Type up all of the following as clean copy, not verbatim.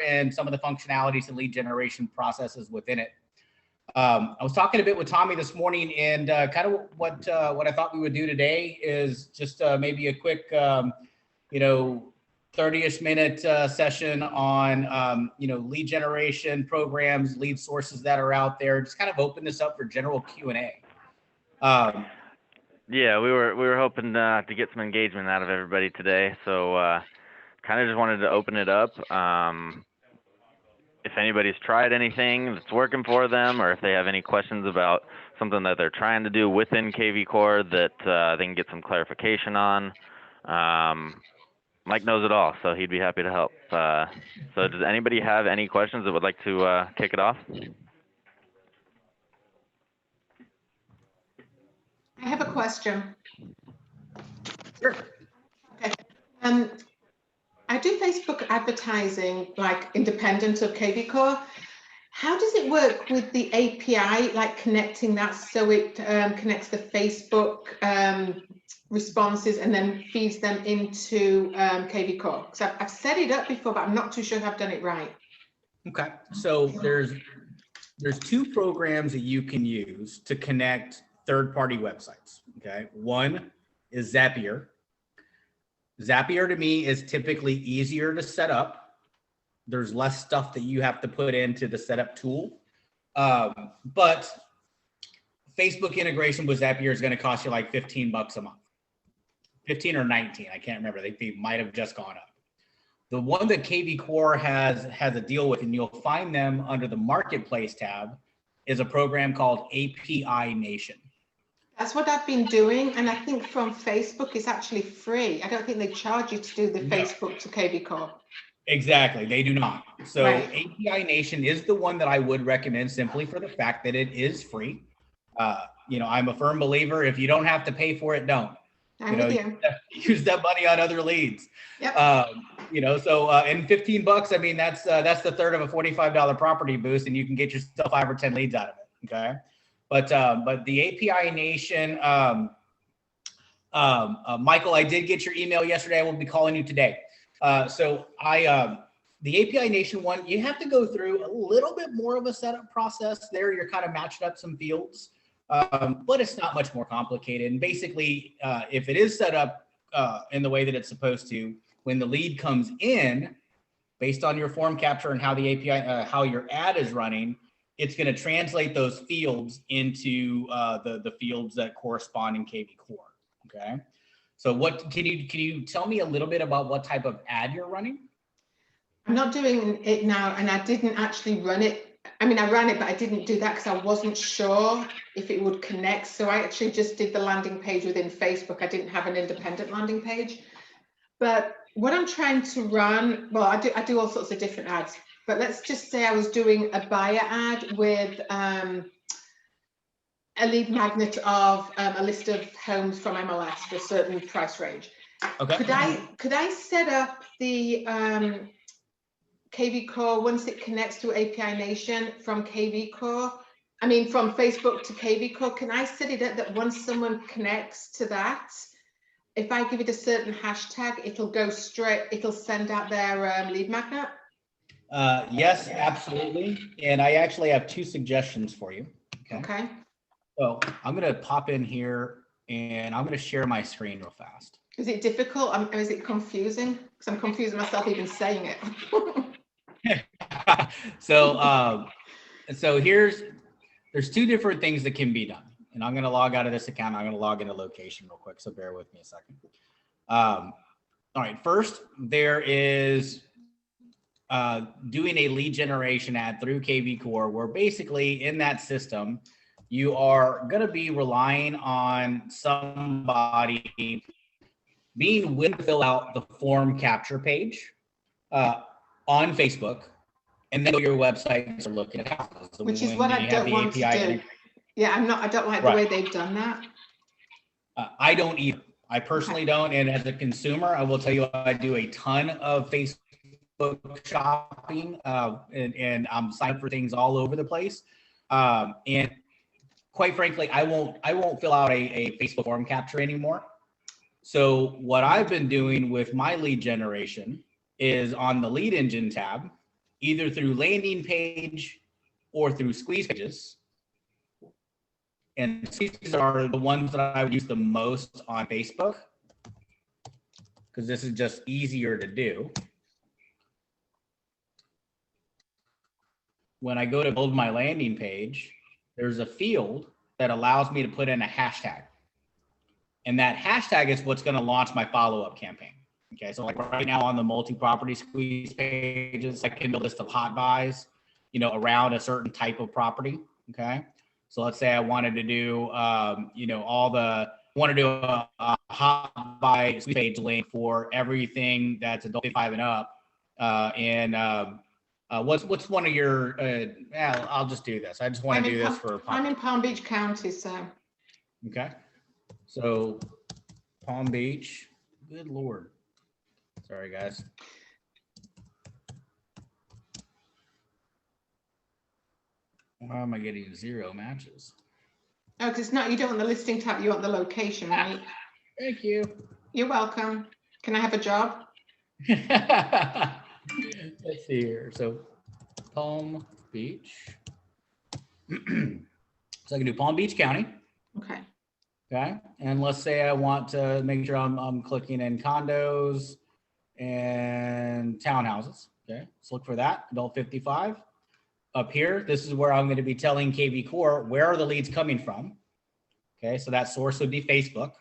and some of the functionalities and lead generation processes within it. I was talking a bit with Tommy this morning, and kind of what I thought we would do today is just maybe a quick, 30-ish minute session on, lead generation programs, lead sources that are out there. Just kind of open this up for general Q&A. Yeah, we were hoping to get some engagement out of everybody today, so kind of just wanted to open it up. If anybody's tried anything that's working for them, or if they have any questions about something that they're trying to do within KvCore that they can get some clarification on. Mike knows it all, so he'd be happy to help. So does anybody have any questions that would like to kick it off? I have a question. Sure. Okay. I do Facebook advertising, like independent of KvCore. How does it work with the API, like connecting that so it connects the Facebook responses and then feeds them into KvCore? Because I've set it up before, but I'm not too sure if I've done it right. Okay, so there's two programs that you can use to connect third-party websites. Okay, one is Zapier. Zapier to me is typically easier to set up. There's less stuff that you have to put into the setup tool. But Facebook integration with Zapier is going to cost you like $15 a month. 15 or 19, I can't remember. They might have just gone up. The one that KvCore has a deal with, and you'll find them under the Marketplace tab, is a program called API Nation. That's what I've been doing, and I think from Facebook it's actually free. I don't think they charge you to do the Facebook to KvCore. Exactly, they do not. So right. API Nation is the one that I would recommend simply for the fact that it is free. I'm a firm believer, if you don't have to pay for it, don't. Use that money on other leads. Yep. So and $15, I mean, that's the third of a $45 property boost, and you can get yourself 5 or 10 leads out of it. Okay. But the API Nation, Michael, I did get your email yesterday. I will be calling you today. The API Nation one, you have to go through a little bit more of a setup process there. You're kind of matching up some fields, but it's not much more complicated. And basically, if it is set up in the way that it's supposed to, when the lead comes in, based on your form capture and how the API, how your ad is running, it's going to translate those fields into the fields that correspond in KvCore. Okay. So what can you tell me a little bit about what type of ad you're running? I'm not doing it now, and I didn't actually run it. I mean, I ran it, but I didn't do that because I wasn't sure if it would connect. So I actually just did the landing page within Facebook. I didn't have an independent landing page. But what I'm trying to run, well, I do all sorts of different ads. But let's just say I was doing a buyer ad with a lead magnet of a list of homes from MLS for a certain price range. Okay. Could I set up the KvCore once it connects to API Nation from KvCore? I mean, from Facebook to KvCore, can I set it up that once someone connects to that, if I give it a certain hashtag, it'll send out their lead magnet? Yes, absolutely. And I actually have 2 suggestions for you. Okay. So I'm going to pop in here and I'm going to share my screen real fast. Is it difficult? Or is it confusing? Because I'm confusing myself even saying it. So there's 2 different things that can be done. And I'm going to log out of this account. I'm going to log into location real quick. So bear with me a second. All right. First, there is doing a lead generation ad through KvCore, where basically in that system, you are going to be relying on somebody being willing to fill out the form capture page on Facebook, and then your websites are looking at houses. So which is what I don't want to do. Yeah, I don't like the way they've done that. I don't either. I personally don't. And as a consumer, I will tell you, I do a ton of Facebook shopping, and I'm signed up for things all over the place. And quite frankly, I won't fill out a Facebook form capture anymore. So what I've been doing with my lead generation is on the lead engine tab, either through landing page or through squeeze pages. And these are the ones that I use the most on Facebook because this is just easier to do. When I go to build my landing page, there's a field that allows me to put in a hashtag. And that hashtag is what's going to launch my follow-up campaign. Okay, so like right now on the multi-property squeeze pages, I can do a list of hot buys, you know, around a certain type of property. Okay, so let's say I wanted to do, you know, want to do a hot buy squeeze page link for everything that's adult 55 and up. What's one of your? Yeah, I'll just do this. I just want to do this for. I'm in Palm Beach County, so. Okay, so Palm Beach. Good Lord. Sorry, guys. Why am I getting 0 matches? Oh, because it's not, you don't want the listing tab, you want the location, right? Thank you. You're welcome. Can I have a job? Let's see here. So Palm Beach. So I can do Palm Beach County. Okay. Okay. And let's say I want to make sure I'm clicking in condos and townhouses. Okay. Let's look for that. Adult 55. Up here, this is where I'm going to be telling KvCore where are the leads coming from. Okay. So that source would be Facebook.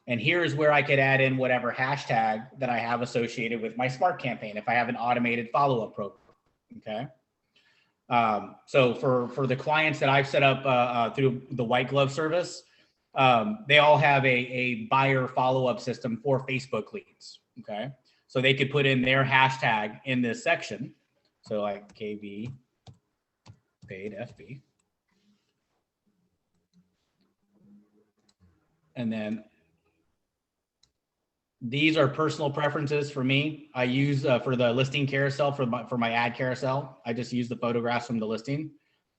And here is where I could add in whatever hashtag that I have associated with my smart campaign if I have an automated follow-up program. Okay. So for the clients that I've set up through the white glove service, they all have a buyer follow-up system for Facebook leads. Okay. So they could put in their hashtag in this section. So like KV paid FB. And then these are personal preferences for me. I use for the listing carousel for my ad carousel. I just use the photographs from the listing,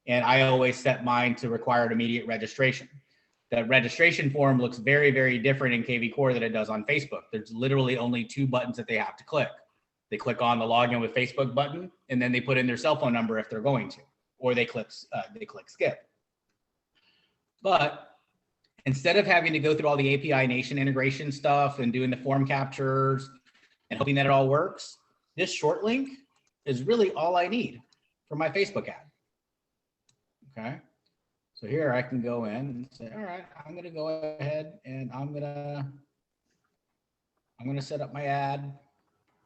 and I always set mine to required immediate registration. That registration form looks very, very different in KvCore than it does on Facebook. There's literally only 2 buttons that they have to click. They click on the login with Facebook button, and then they put in their cell phone number if they're going to, or they click skip. But instead of having to go through all the API Nation integration stuff and doing the form captures and hoping that it all works, this short link is really all I need for my Facebook ad. Okay. So here I can go in and say, all right, I'm going to go ahead and I'm going to set up my ad,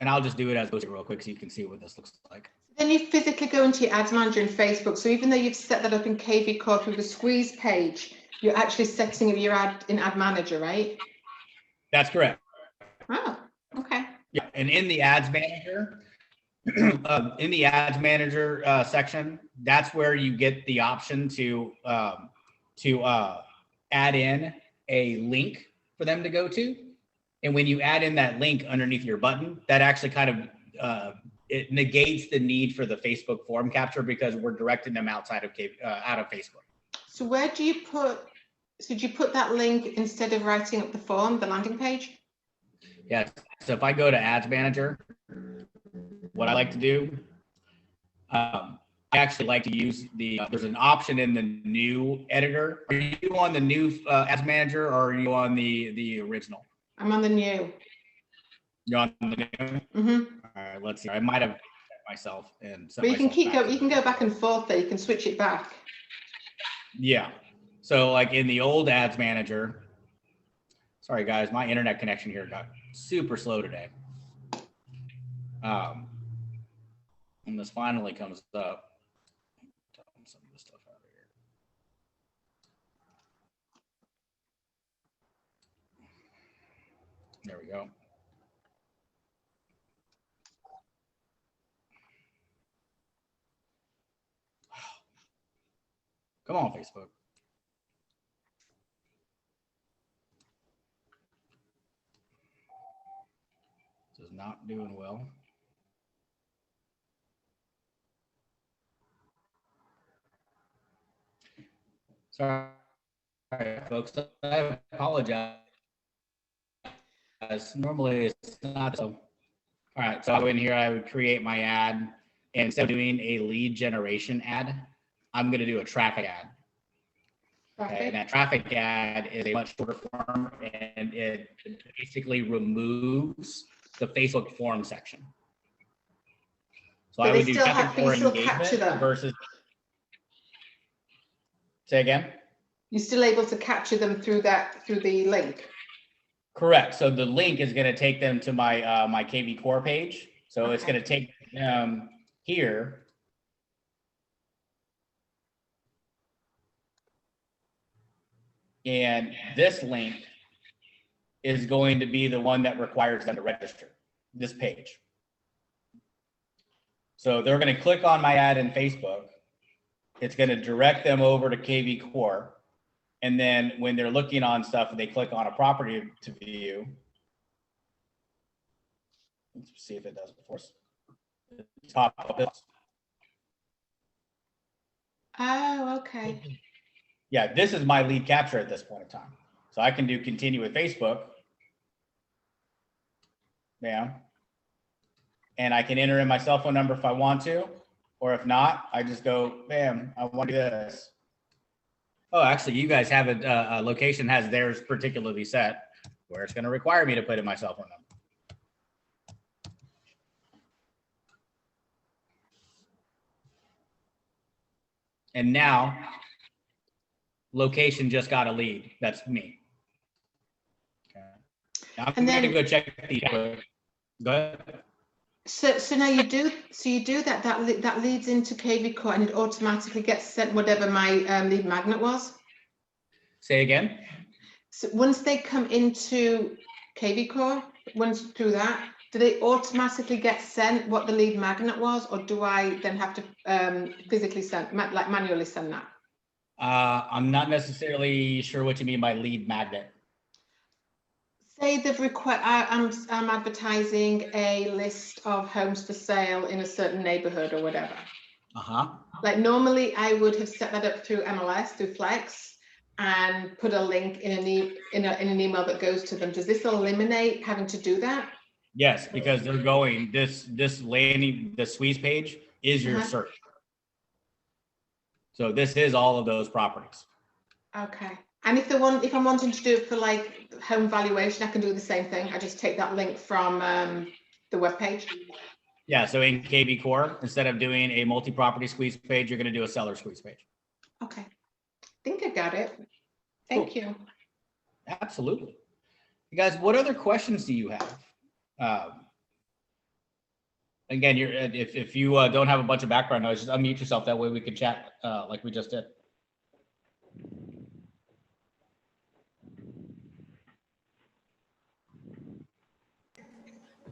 and I'll just do it as real quick so you can see what this looks like. Then you physically go into your ads manager in Facebook. So even though you've set that up in KvCore through the squeeze page, you're actually setting up your ad in Ad Manager, right? That's correct. Oh, okay. Yeah, and in the Ads Manager, section, that's where you get the option to add in a link for them to go to. And when you add in that link underneath your button, that actually kind of it negates the need for the Facebook form capture because we're directing them outside of out of Facebook. So where do you put, so do you put that link instead of writing up the form, the landing page? Yes. So if I go to Ads Manager, what I like to do, I actually like to use there's an option in the new editor. Are you on the new Ads Manager, or are you on the original? I'm on the new. You're on the new? Mm-hmm. All right, let's see. I might have myself and. But you can you can go back and forth there. You can switch it back. Yeah. So like in the old Ads Manager, sorry guys, my internet connection here got super slow today. When this finally comes up, some of the stuff out of here. There we go. Come on, Facebook. This is not doing well. Sorry, folks. I apologize. Normally it's not so. All right, so I go in here, I would create my ad, and instead of doing a lead generation ad, I'm going to do a traffic ad. Okay, and that traffic ad is a much shorter form, and it basically removes the Facebook form section. So But I they would do still have, traffic but you for still capture engagement them. versus. Say again. You're still able to capture them through the link. Correct. So the link is going to take them to my my KvCore page. So it's Okay. going to take them here. And this link is going to be the one that requires them to register, this page. So they're going to click on my ad in Facebook. It's going to direct them over to KvCore. And then when they're looking on stuff, they click on a property to view. Let's see if it does before. Top of it. Oh, okay. Yeah, this is my lead capture at this point in time. So I can do continue with Facebook. Bam. And I can enter in my cell phone number if I want to, or if not, I just go, bam, I want to do this. Oh, actually, you guys have a location has theirs particularly set where it's going to require me to put in my cell phone number. And now, location just got a lead. That's me. Okay. Now I'm going to go check these. Go ahead. So now you do that leads into KvCore and it automatically gets sent whatever my lead magnet was. Say again. So once they come into KvCore, once through that, do they automatically get sent what the lead magnet was, or do I then have to physically send, like manually send that? I'm not necessarily sure what you mean by lead magnet. Say they've I'm advertising a list of homes for sale in a certain neighborhood or whatever. Like normally I would have set that up through MLS, through Flex, and put a link in an email that goes to them. Does this eliminate having to do that? Yes, because they're going, this landing, the squeeze page is your search. So this is all of those properties. Okay. And if I'm wanting to do it for like home valuation, I can do the same thing. I just take that link from the web page. Yeah, so in KvCore, instead of doing a multi-property squeeze page, you're going to do a seller squeeze page. Okay. I think I got it. Thank you. Absolutely. You guys, what other questions do you have? Again, if you don't have a bunch of background noise, just unmute yourself. That way we could chat like we just did.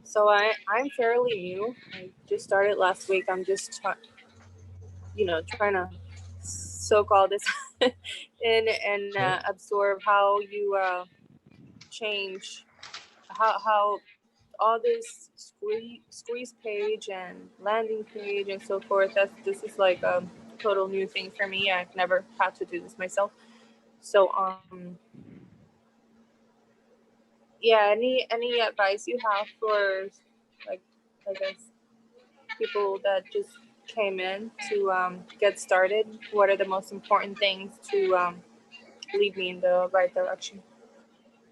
So I'm fairly new. I just started last week. I'm just trying to soak all this in and absorb how you change how all this squeeze page and landing page and so forth. This is like a total new thing for me. I've never had to do this myself. So yeah, any advice you have for, like, I guess people that just came in to get started? What are the most important things to lead me in the right direction?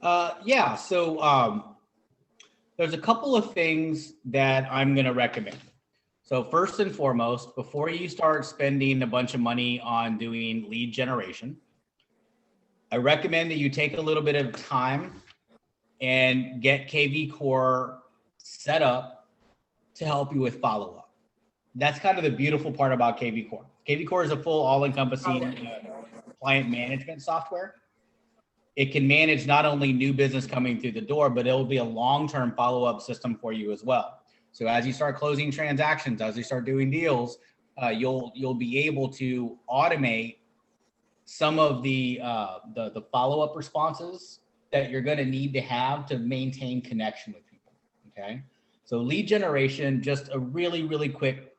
Yeah, so there's a couple of things that I'm going to recommend. So first and foremost, before you start spending a bunch of money on doing lead generation, I recommend that you take a little bit of time and get KvCore set up to help you with follow-up. That's kind of the beautiful part about KvCore. KvCore is a full all-encompassing client management software. It can manage not only new business coming through the door, but it will be a long-term follow-up system for you as well. So as you start closing transactions, as you start doing deals, you'll be able to automate some of the follow-up responses that you're going to need to have to maintain connection with people. Okay. So lead generation, just a really, really quick,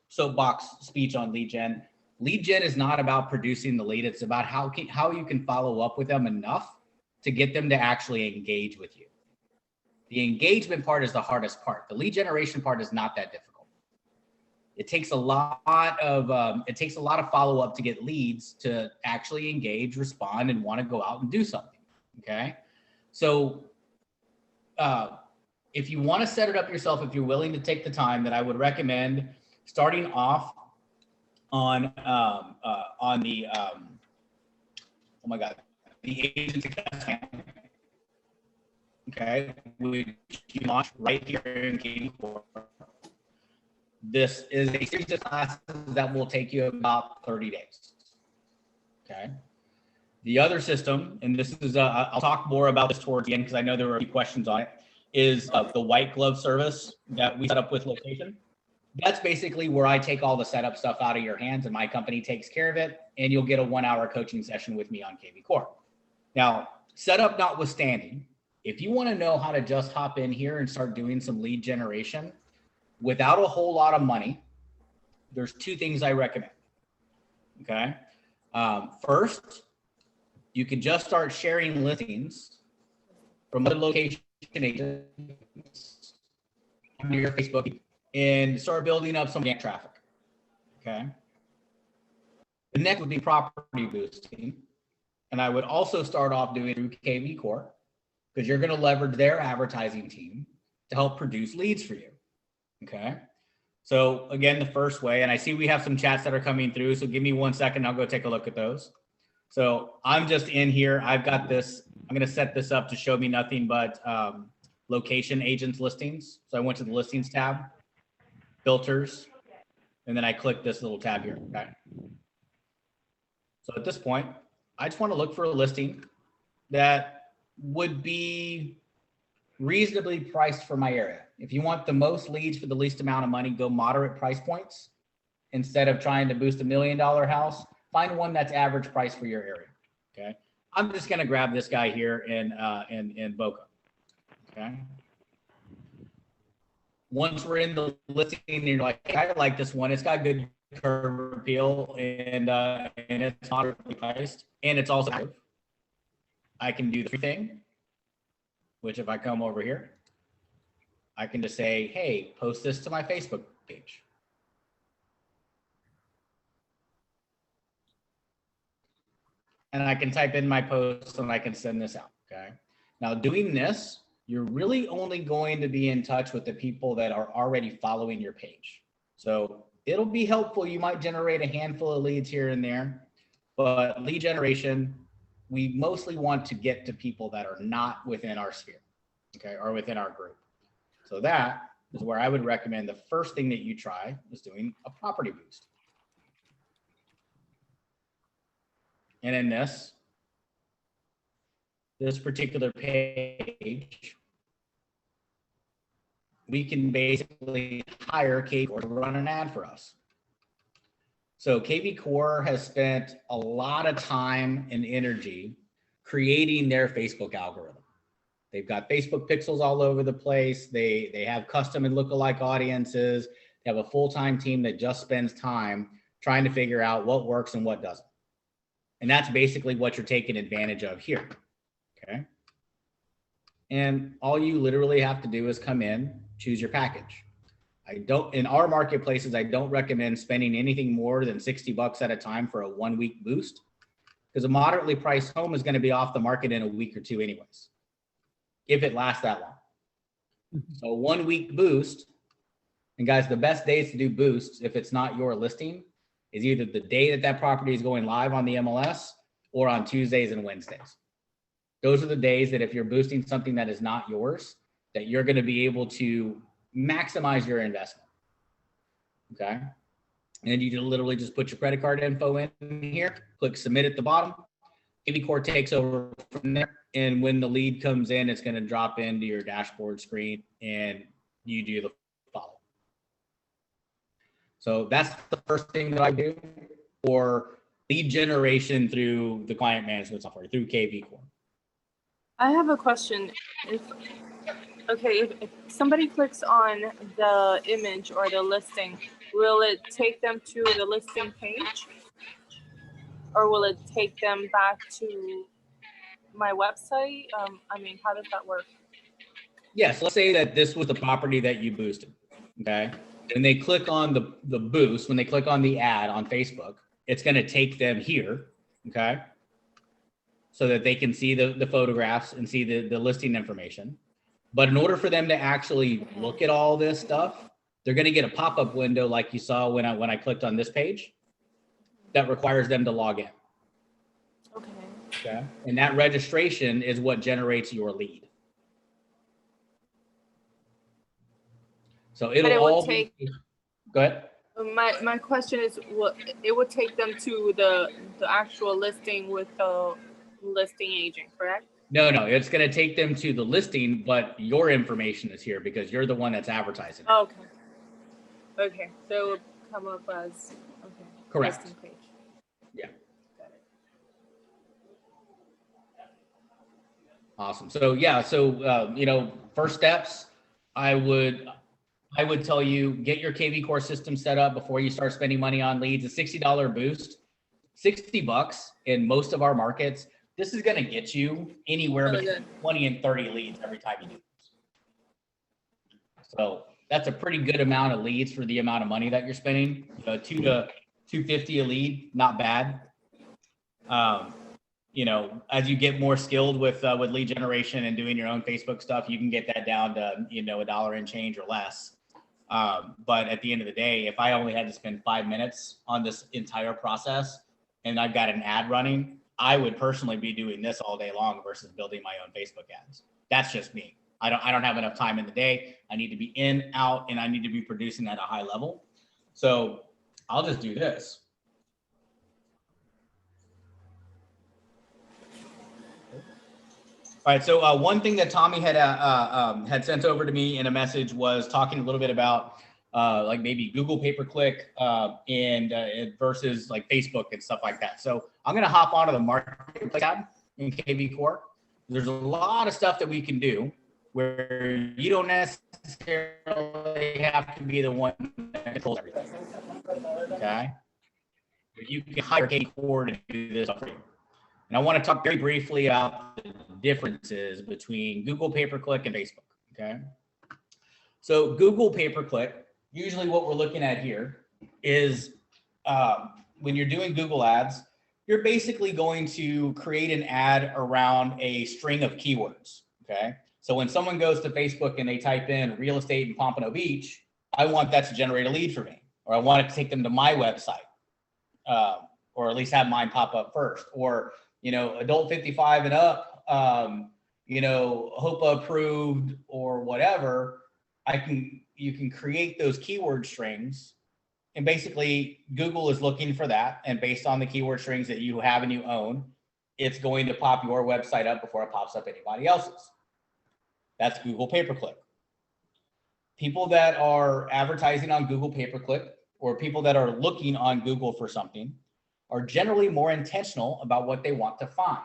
soapbox speech on lead gen. Lead gen is not about producing the lead. It's about how you can follow up with them enough to get them to actually engage with you. The engagement part is the hardest part. The lead generation part is not that difficult. It takes a lot of follow up to get leads to actually engage, respond, and want to go out and do something. Okay, so if you want to set it up yourself, if you're willing to take the time, then I would recommend starting off on the the agent success plan. Okay, which you launch right here in KvCore. This is a series of classes that will take you about 30 days. Okay. The other system, and this is, I'll talk more about this towards the end because I know there were a few questions on it, is the white glove service that we set up with Location. That's basically where I take all the setup stuff out of your hands and my company takes care of it, and you'll get a 1-hour coaching session with me on KvCore. Now, setup notwithstanding, if you want to know how to just hop in here and start doing some lead generation without a whole lot of money, there's 2 things I recommend. Okay. First, you can just start sharing listings from other location agents on your Facebook and start building up some organic traffic. Okay. The next would be property boosting. And I would also start off doing through KvCore because you're going to leverage their advertising team to help produce leads for you. Okay. So again, the first way, and I see we have some chats that are coming through. So give me 1 second. I'll go take a look at those. So I'm just in here. I've got this. I'm going to set this up to show me nothing but location agents listings. So I went to the listings tab, filters, and then I click this little tab here. Okay. So at this point, I just want to look for a listing that would be reasonably priced for my area. If you want the most leads for the least amount of money, go moderate price points. Instead of trying to boost $1 million house, find one that's average price for your area. Okay. I'm just going to grab this guy here in Boca. Okay. Once we're in the listing, you're like, hey, I like this one. It's got good curb appeal and it's moderately priced and it's also active. I can do the thing, which if I come over here, I can just say, hey, post this to my Facebook page. And I can type in my post and I can send this out, okay? Now doing this, you're really only going to be in touch with the people that are already following your page. So it'll be helpful. You might generate a handful of leads here and there, but lead generation, we mostly want to get to people that are not within our sphere, okay, or within our group. So that is where I would recommend the first thing that you try is doing a property boost. And in this particular page, we can basically hire KvCore to run an ad for us. So KvCore has spent a lot of time and energy creating their Facebook algorithm. They've got Facebook pixels all over the place. They have custom and lookalike audiences. They have a full-time team that just spends time trying to figure out what works and what doesn't. And that's basically what you're taking advantage of here, okay? And all you literally have to do is come in, choose your package. In our marketplaces, I don't recommend spending anything more than $60 at a time for a 1-week boost because a moderately priced home is going to be off the market in a week or two anyways, if it lasts that long. So 1-week boost, and guys, the best days to do boosts, if it's not your listing, is either the day that property is going live on the MLS or on Tuesdays and Wednesdays. Those are the days that if you're boosting something that is not yours, that you're going to be able to maximize your investment. Okay. And you literally just put your credit card info in here, click submit at the bottom. KvCore takes over from there. And when the lead comes in, it's going to drop into your dashboard screen and you do the follow. So that's the first thing that I do for lead generation through the client management software, through KvCore. I have a question. If somebody clicks on the image or the listing, will it take them to the listing page? Or will it take them back to my website? I mean, how does that work? Yes, let's say that this was the property that you boosted, okay? When they click on the boost, when they click on the ad on Facebook, it's going to take them here, okay? So that they can see the photographs and see the listing information. But in order for them to actually look at all this stuff, they're going to get a pop-up window like you saw when I clicked on this page that requires them to log in. Okay. Okay. And that registration is what generates your lead. So it'll it would all take- be, go ahead. My question is, what it would take them to the actual listing with the listing agent, correct? No, it's going to take them to the listing, but your information is here because you're the one that's advertising. Okay. Okay. So it would come up as okay. Correct. Listing page. Yeah. Got it. Awesome. So yeah, first steps, I would tell you, get your KvCore system set up before you start spending money on leads. A $60 boost, $60 in most of our markets. This is going to get you anywhere between 20 and 30 leads every time you do this. So that's a pretty good amount of leads for the amount of money that you're spending. $2 to $250 a lead, not bad. As you get more skilled with lead generation and doing your own Facebook stuff, you can get that down to $1 and change or less. But at the end of the day, if I only had to spend 5 minutes on this entire process and I've got an ad running, I would personally be doing this all day long versus building my own Facebook ads. That's just me. I don't have enough time in the day. I need to be in, out, and I need to be producing at a high level. So I'll just do this. All right. So one thing that Tommy had sent over to me in a message was talking a little bit about like maybe Google pay-per-click and versus like Facebook and stuff like that. So I'm going to hop onto the marketplace tab in KvCore. There's a lot of stuff that we can do where you don't necessarily have to be the one that controls everything. Okay. You can hire KvCore to do this for you. And I want to talk very briefly about the differences between Google pay-per-click and Facebook. Okay. So Google pay-per-click, usually what we're looking at here is when you're doing Google ads, you're basically going to create an ad around a string of keywords. Okay. So when someone goes to Facebook and they type in real estate in Pompano Beach, I want that to generate a lead for me, or I want it to take them to my website, or at least have mine pop up first, or adult 55 and up, HOPA approved or whatever. You can create those keyword strings, and basically Google is looking for that. And based on the keyword strings that you have and you own, it's going to pop your website up before it pops up anybody else's. That's Google pay-per-click. People that are advertising on Google pay-per-click, or people that are looking on Google for something, are generally more intentional about what they want to find.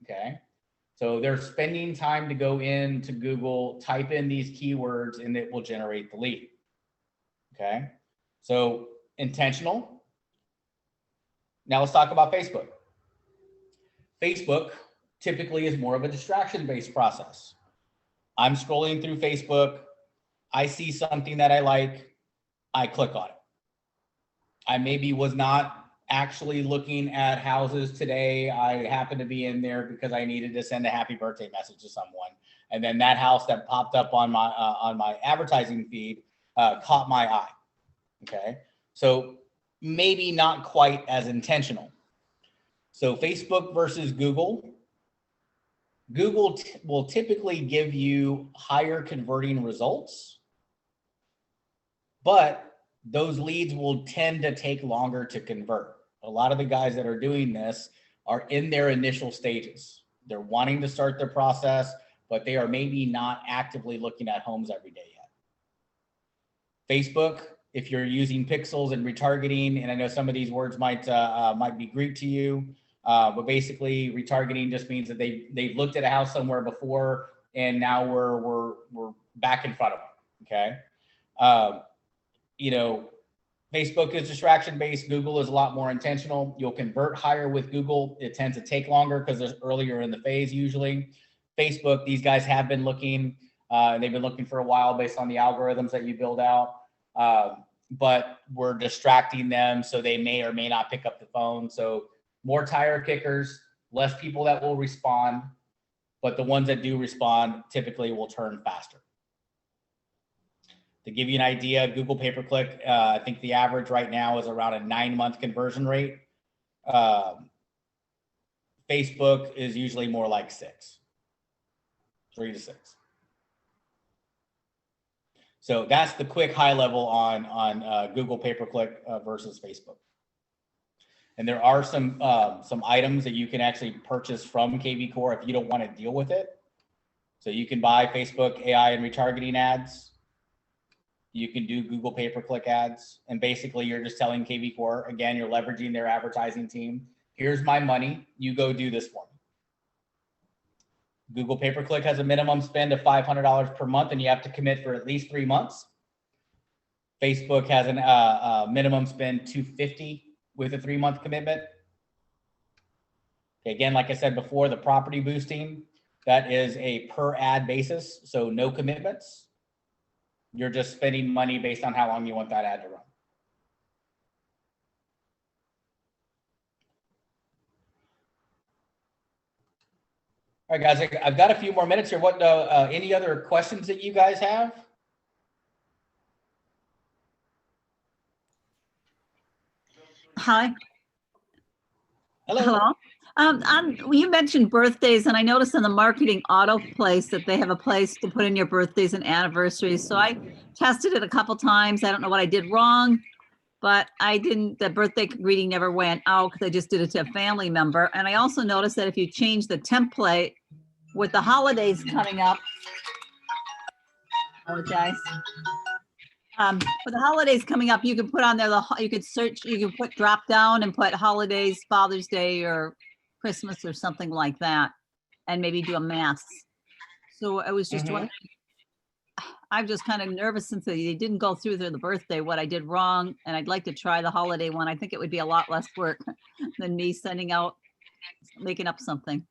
Okay. So they're spending time to go into Google, type in these keywords, and it will generate the lead. Okay. So intentional. Now let's talk about Facebook. Facebook typically is more of a distraction-based process. I'm scrolling through Facebook. I see something that I like. I click on it. I maybe was not actually looking at houses today. I happened to be in there because I needed to send a happy birthday message to someone. And then that house that popped up on my advertising feed caught my eye. Okay. So maybe not quite as intentional. So Facebook versus Google. Google will typically give you higher converting results, but those leads will tend to take longer to convert. A lot of the guys that are doing this are in their initial stages. They're wanting to start their process, but they are maybe not actively looking at homes every day yet. Facebook, if you're using pixels and retargeting, and I know some of these words might be Greek to you, but basically retargeting just means that they've looked at a house somewhere before, and now we're back in front of them. Okay. Facebook is distraction based. Google is a lot more intentional. You'll convert higher with Google. It tends to take longer because it's earlier in the phase usually. Facebook, these guys have been looking, they've been looking for a while based on the algorithms that you build out. But we're distracting them, so they may or may not pick up the phone. So more tire kickers, less people that will respond, but the ones that do respond typically will turn faster. To give you an idea, Google pay-per-click, I think the average right now is around a 9-month conversion rate. Facebook is usually more like 3 to 6. So that's the quick high level on Google pay-per-click versus Facebook. And there are some items that you can actually purchase from KvCore if you don't want to deal with it. So you can buy Facebook AI and retargeting ads. You can do Google pay-per-click ads. And basically you're just telling KvCore, again, you're leveraging their advertising team. Here's my money, you go do this for me. Google pay-per-click has a minimum spend of $500 per month, and you have to commit for at least 3 months. Facebook has a minimum spend $250 with a 3-month commitment. Again, like I said before, the property boosting, that is a per ad basis, so no commitments. You're just spending money based on how long you want that ad to run. All right, guys, I've got a few more minutes here. What, any other questions that you guys have? Hi. Hello. Hello. You mentioned birthdays, and I noticed in the marketing auto place that they have a place to put in your birthdays and anniversaries. So I tested it a couple times. I don't know what I did wrong, but the birthday greeting never went out because I just did it to a family member. And I also noticed that if you change the template with the holidays coming up, apologize. For the holidays coming up, you can put on there, you could search, you can put drop down and put holidays, Father's Day or Christmas or something like that, and maybe do a mass. So I was just wondering, I'm just kind of nervous since they didn't go through the birthday, what I did wrong, and I'd like to try the holiday one. I think it would be a lot less work than me sending out, making up something.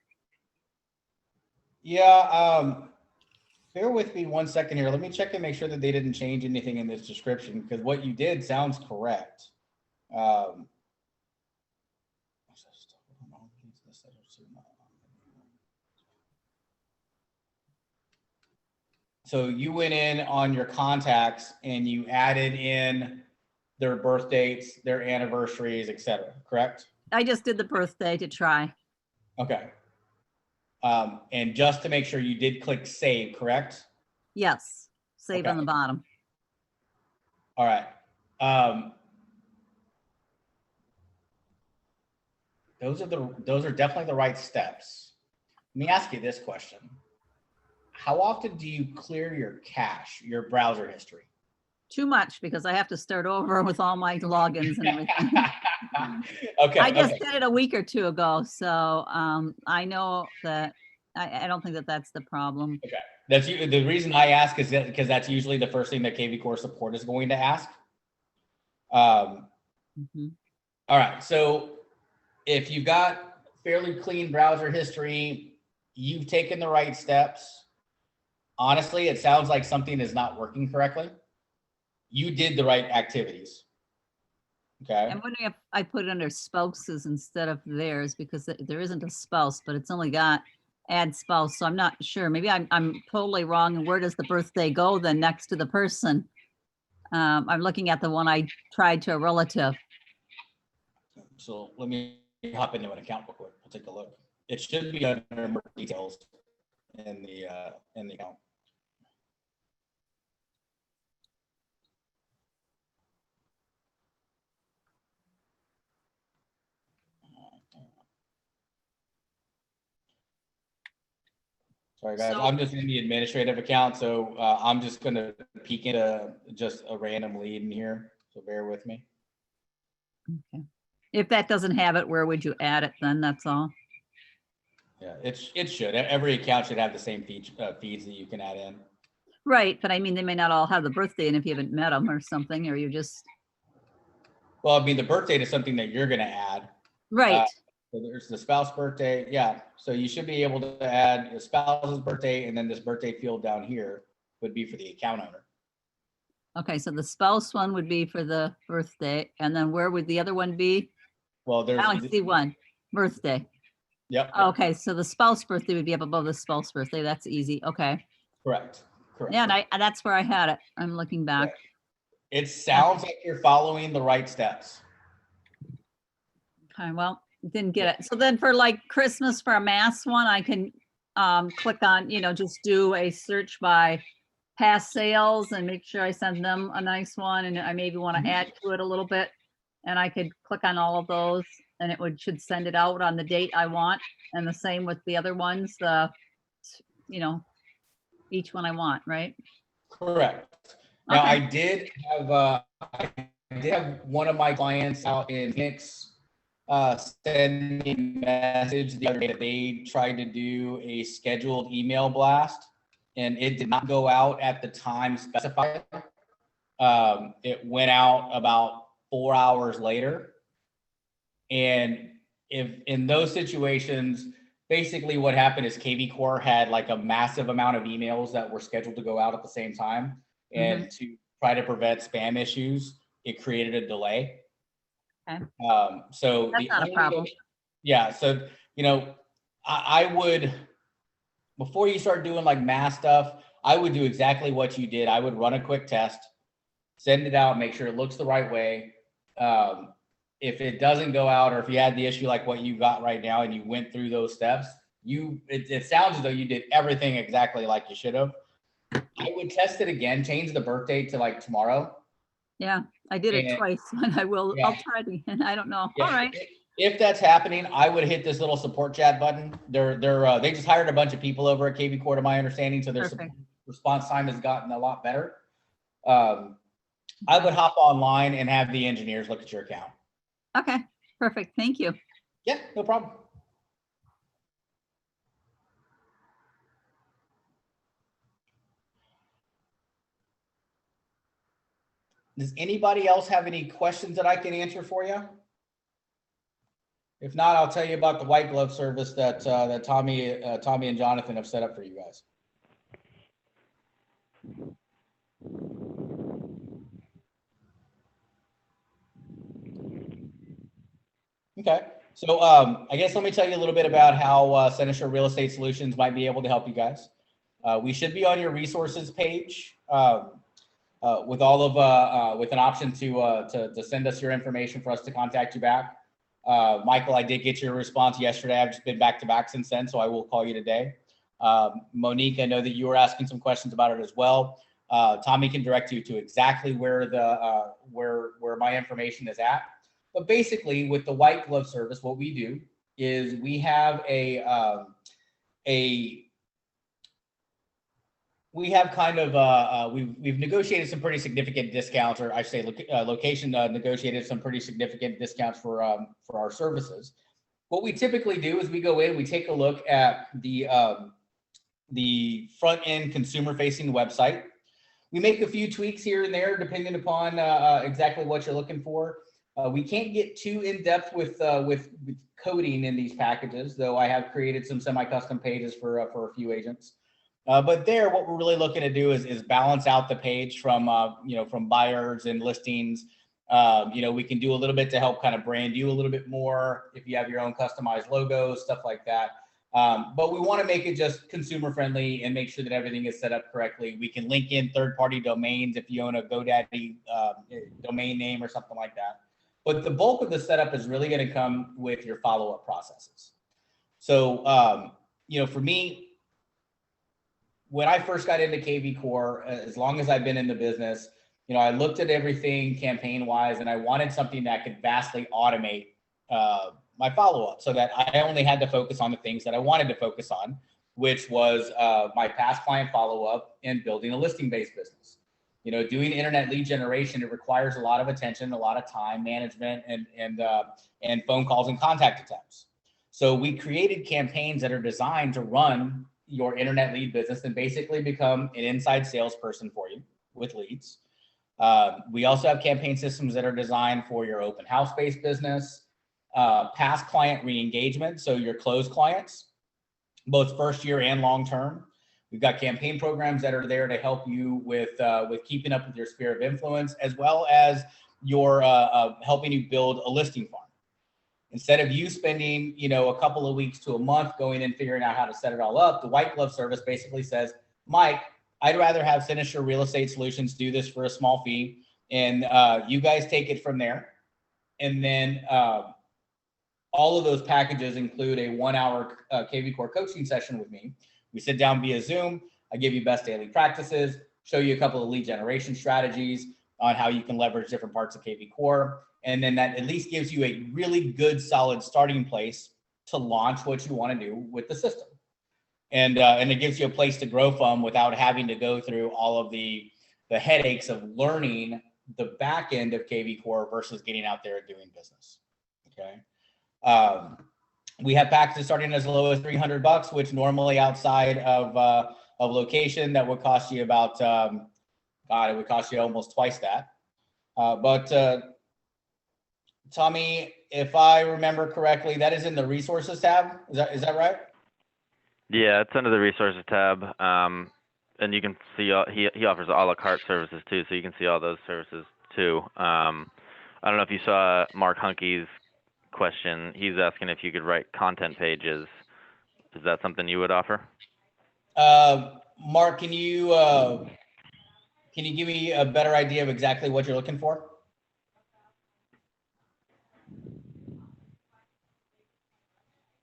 Yeah, bear with me 1 second here. Let me check and make sure that they didn't change anything in this description, because what you did sounds correct. So you went in on your contacts and you added in their birth dates, their anniversaries, etc. Correct? I just did the birthday to try. Okay. And just to make sure, you did click save, correct? Yes, save on the bottom. All right. Those are definitely the right steps. Let me ask you this question. How often do you clear your cache, your browser history? Too much, because I have to start over with all my logins and everything. Okay. I just did it a week or two ago, so I know that I don't think that that's the problem. Okay, that's the reason I ask is that because that's usually the first thing that KvCore support is going to ask. All right, so if you've got fairly clean browser history, you've taken the right steps. Honestly, it sounds like something is not working correctly. You did the right activities. Okay. I'm wondering if I put it under spouses instead of theirs, because there isn't a spouse, but it's only got add spouse. So I'm not sure. Maybe I'm totally wrong. And where does the birthday go then next to the person? I'm looking at the one I tried to a relative. So let me hop into an account real quick. We'll take a look. It should be under more details in the account. Sorry guys, I'm just in the administrative account, so I'm just going to peek into just a random lead in here. So bear with me. Okay. If that doesn't have it, where would you add it then? That's all. Yeah, it should. Every account should have the same feeds that you can add in. Right, but I mean, they may not all have the birthday, and if you haven't met them or something, or you just. Well, I mean, the birth date is something that you're going to add. Right. So there's the spouse birthday. Yeah. So you should be able to add your spouse's birthday, and then this birthday field down here would be for the account owner. Okay, so the spouse one would be for the birthday, and then where would the other one be? Well, I there's, only see one, birthday. yep. Okay, so the spouse birthday would be up above the spouse birthday. That's easy. Okay. Correct. Yeah, and that's where I had it. I'm looking back. It sounds like you're following the right steps. Okay, well, didn't get it. So then for like Christmas for a mass one, I can click on, just do a search by past sales and make sure I send them a nice one. And I maybe want to add to it a little bit. And I could click on all of those and it should send it out on the date I want. And the same with the other ones, each one I want, right? Correct. Now, Okay. I did have one of my clients out in Phoenix send me a message the other day that they tried to do a scheduled email blast and it did not go out at the time specified. It went out about 4 hours later. And if in those situations, basically what happened is KvCore had like a massive amount of emails that were scheduled to go out at the same time. And to try to prevent spam issues, it created a delay. Okay. So That's not a problem. Yeah. So, I would, before you start doing like mass stuff, I would do exactly what you did. I would run a quick test, send it out, make sure it looks the right way. If it doesn't go out, or if you had the issue like what you got right now and you went through those steps, it sounds as though you did everything exactly like you should have. I would test it again, change the birthday to like tomorrow. Yeah, I did it twice and I'll try it again. I don't know. Yeah. All right. If that's happening, I would hit this little support chat button. They just hired a bunch of people over at KvCore, to my understanding, so their response time has gotten a lot better. I would hop online and have the engineers look at your account. Okay, perfect. Thank you. Yeah, no problem. Does anybody else have any questions that I can answer for you? If not, I'll tell you about the white glove service that Tommy and Jonathan have set up for you guys. Okay, so I guess let me tell you a little bit about how Senisher Real Estate Solutions might be able to help you guys. We should be on your resources page with all of with an option to send us your information for us to contact you back. Michael, I did get your response yesterday. I've just been back to back since then, so I will call you today. Monique, I know that you were asking some questions about it as well. Tommy can direct you to exactly where where my information is at. But basically, with the white glove service, what we do is we have we've negotiated some pretty significant discounts, or I say location negotiated some pretty significant discounts for our services. What we typically do is we go in, we take a look at the front end consumer facing website. We make a few tweaks here and there depending upon exactly what you're looking for. We can't get too in depth with coding in these packages, though I have created some semi-custom pages for a few agents. But there, what we're really looking to do is balance out the page from from buyers and listings. We can do a little bit to help kind of brand you a little bit more if you have your own customized logos, stuff like that. But we want to make it just consumer friendly and make sure that everything is set up correctly. We can link in third-party domains if you own a GoDaddy domain name or something like that. But the bulk of the setup is really going to come with your follow-up processes. So, for me, when I first got into KvCore, as long as I've been in the business, I looked at everything campaign-wise, and I wanted something that could vastly automate my follow-up so that I only had to focus on the things that I wanted to focus on, which was my past client follow-up and building a listing-based business. Doing internet lead generation, it requires a lot of attention, a lot of time management, and phone calls and contact attempts. So we created campaigns that are designed to run your internet lead business and basically become an inside salesperson for you with leads. We also have campaign systems that are designed for your open house-based business. past client re-engagement, so your closed clients, both first year and long term. We've got campaign programs that are there to help you with keeping up with your sphere of influence, as well as your helping you build a listing farm. Instead of you spending, a couple of weeks to a month going and figuring out how to set it all up, the white glove service basically says, Mike, I'd rather have Sinister Real Estate Solutions do this for a small fee, and you guys take it from there. And then all of those packages include a 1-hour KvCore coaching session with me. We sit down via Zoom. I give you best daily practices, show you a couple of lead generation strategies on how you can leverage different parts of KvCore. And then that at least gives you a really good, solid starting place to launch what you want to do with the system. And it gives you a place to grow from without having to go through all of the headaches of learning the back end of KvCore versus getting out there and doing business. Okay. We have packages starting as low as $300, which normally outside of location that would cost you about, it would cost you almost twice that. But Tommy, if I remember correctly, that is in the resources tab. Is that right? Yeah, it's under the resources tab. And you can see he offers a la carte services too, so you can see all those services too. I don't know if you saw Mark Hunke's question. He's asking if you could write content pages. Is that something you would offer? Mark, can you give me a better idea of exactly what you're looking for?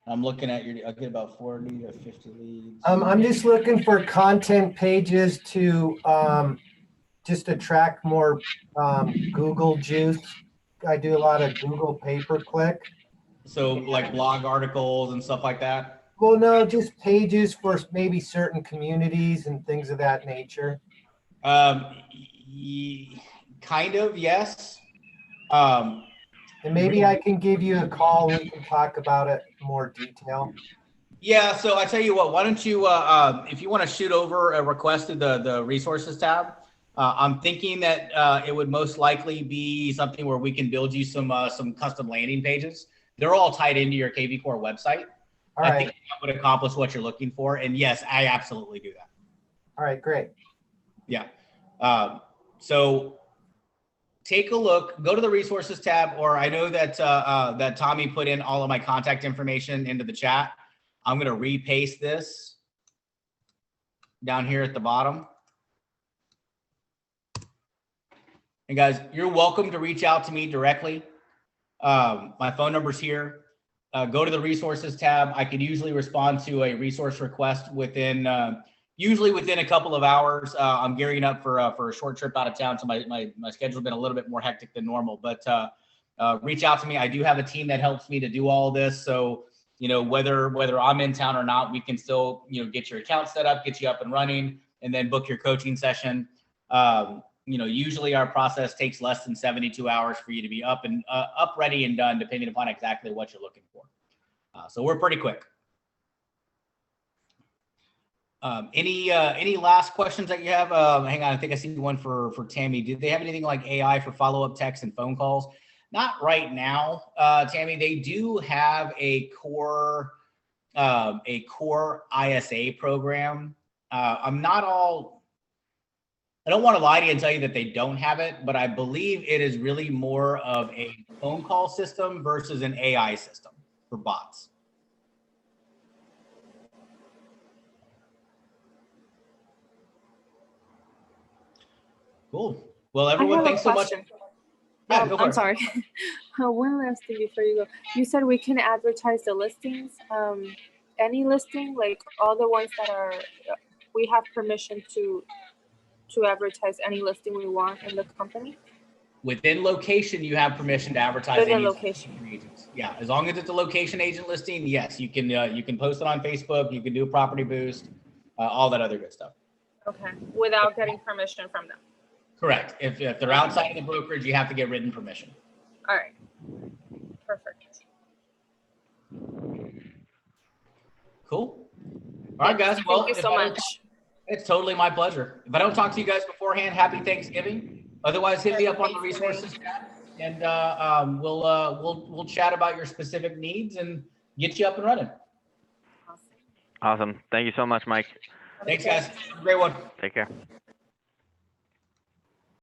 I'm looking at I get about 40 to 50 leads. I'm just looking for content pages to just attract more Google juice. I do a lot of Google pay-per-click. So like blog articles and stuff like that? Well, no, just pages for maybe certain communities and things of that nature. Kind of, yes. And maybe I can give you a call. We can talk about it in more detail. Yeah, so I tell you what, why don't you, if you want to shoot over a request to the resources tab, I'm thinking that it would most likely be something where we can build you some custom landing pages. They're all tied into your KvCore website. All right. I think that would accomplish what you're looking for. And yes, I absolutely do that. All right, great. Yeah. So take a look, go to the resources tab, or I know that that Tommy put in all of my contact information into the chat. I'm going to repaste this down here at the bottom. And guys, you're welcome to reach out to me directly. My phone number's here. Go to the resources tab. I can usually respond to a resource request usually within a couple of hours. I'm gearing up for a short trip out of town, so my schedule's been a little bit more hectic than normal. But reach out to me. I do have a team that helps me to do all this. So whether I'm in town or not, we can still get your account set up, get you up and running, and then book your coaching session. Usually our process takes less than 72 hours for you to be up, ready, and done, depending upon exactly what you're looking for. So we're pretty quick. Any last questions that you have? Hang on, I think I see one for Tammy. Did they have anything like AI for follow-up texts and phone calls? Not right now, Tammy. They do have a core ISA program. I don't want to lie to you and tell you that they don't have it, but I believe it is really more of a phone call system versus an AI system for bots. Cool. Well, everyone, thanks so much. Yeah, go for I'm it. sorry. One last thing before you go. You said we can advertise the listings. Any listing, like all the ones that are, we have permission to advertise any listing we want in the company? Within location, you have permission to advertise. Within location. Agents. Yeah, as long as it's a location agent listing, yes, you can post it on Facebook. You can do a property boost, all that other good stuff. Okay, without getting permission from them. Correct. If they're outside of the brokerage, you have to get written permission. All right. Perfect. Cool. All right, guys. Well, thank you so much. It's totally my pleasure. If I don't talk to you guys beforehand, happy Thanksgiving. Otherwise, hit me up on the resources tab, and we'll chat about your specific needs and get you up and running. Awesome. Thank you so much, Mike. Thanks, guys. Have a great one. Take care.